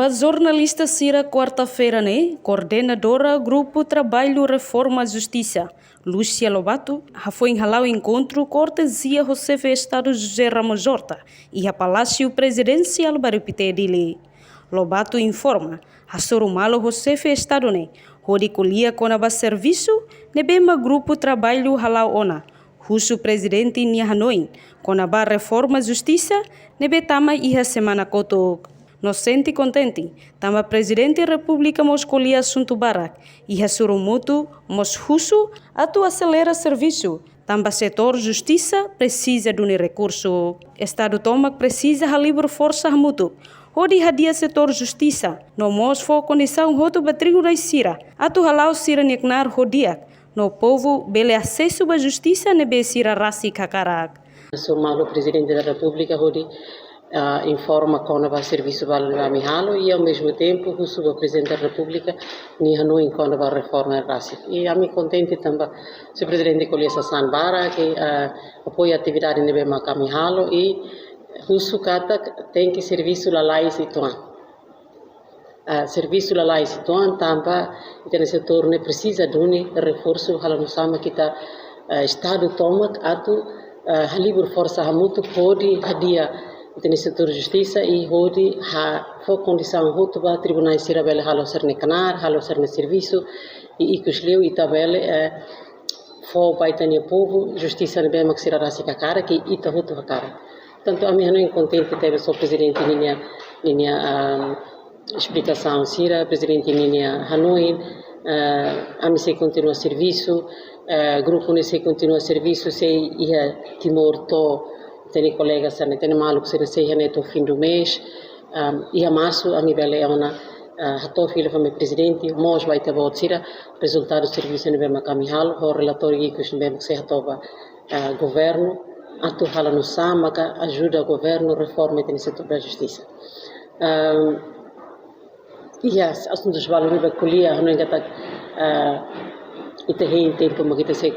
Ba jornalista Cira quarta-feira, né? Coordenadora Grupo Trabalho Reforma Justiça, Lúcia Lobato, foi enhalar o encontro cortesia José Estado José Ramos Horta e a Palácio Presidencial Barupitedile. Lobato informa, a Sorumalo José Estado, né? Rodicolia com a serviço, nebema Grupo Trabalho Halau Ona. Russo presidente em Hanoi, com a Reforma Justiça, nebetama e a semana koto. Nos sente contente, tama presidente da República mos colhi assunto barak, e a surumuto mos russo atu acelera serviço, tamba setor justiça precisa de um recurso. Estado toma precisa a livre força mútuo. Odi hadia setor justiça, no mos for condição roto batrigo da Cira, atu halau Cira neknar hodiak, no povo bele acesso à justiça nebe Cira rasi kakarak. Sou malo presidente da República, Rodi informa com o serviço valor amihalo e ao mesmo tempo o subpresidente da República ni Hanoi com a reforma racial. E a mim contente também o presidente Colhesa Sanbara que apoia a atividade nebe makamihalo e o kata tem que serviço la lei situan. Serviço la lei situan também no setor ne precisa de um reforço halano sama kita estado toma atu livre força hamutu pode hadia no setor de justiça e hoje a condição hoje para tribunais Cira bele halo ser nekanar halo ser serviço e ikusleu e tabele for baitania povo justiça bem maxira rasika cara que ita hoje cara tanto a minha não contente teve só presidente linha explicação Cira presidente linha Hanoi a mim se continua serviço grupo ne se continua serviço se ia Timor to tem colegas que tem maluco se sei neto fim do mês e a março a nível é uma hato filho como presidente mos vai ter voltira resultado do serviço no bem macamihal o relatório que os bem se hatova governo atu hala no sama que ajuda o governo reforma no setor da justiça e as assuntos valores da colia não engata ite em tempo mas ite se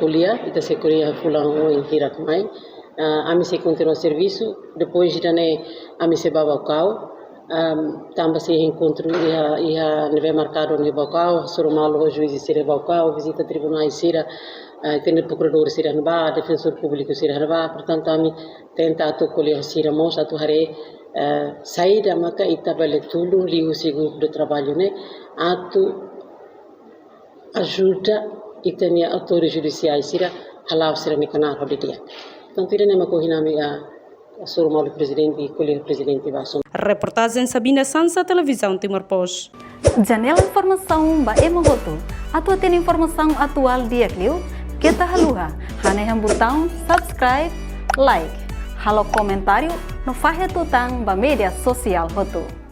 colia fulano em hirak mai a mim se continua serviço depois de a mim se babacau também se encontro e a nível marcado no babacau sorumalo o juiz Cira babacau visita tribunais Cira tem o procurador Cira nba defensor público Cira nba portanto a mim tenta atu colher Cira mos atu hare saída maka itabele tudo ligo seguro do trabalho né atu ajuda e tem autores judiciais Cira halau Cira me canar dia. Então, tirando uma corrida a Sorumalo presidente e colher presidente Vasson. Reportagem Sabina Sansa, Televisão Timor-Post. Janela informação ba emogoto. Atua tem informação atual dia clio. Kita haluha. Haneham botão subscribe, like. Halo comentário no fahe tutang ba media sosial hoto.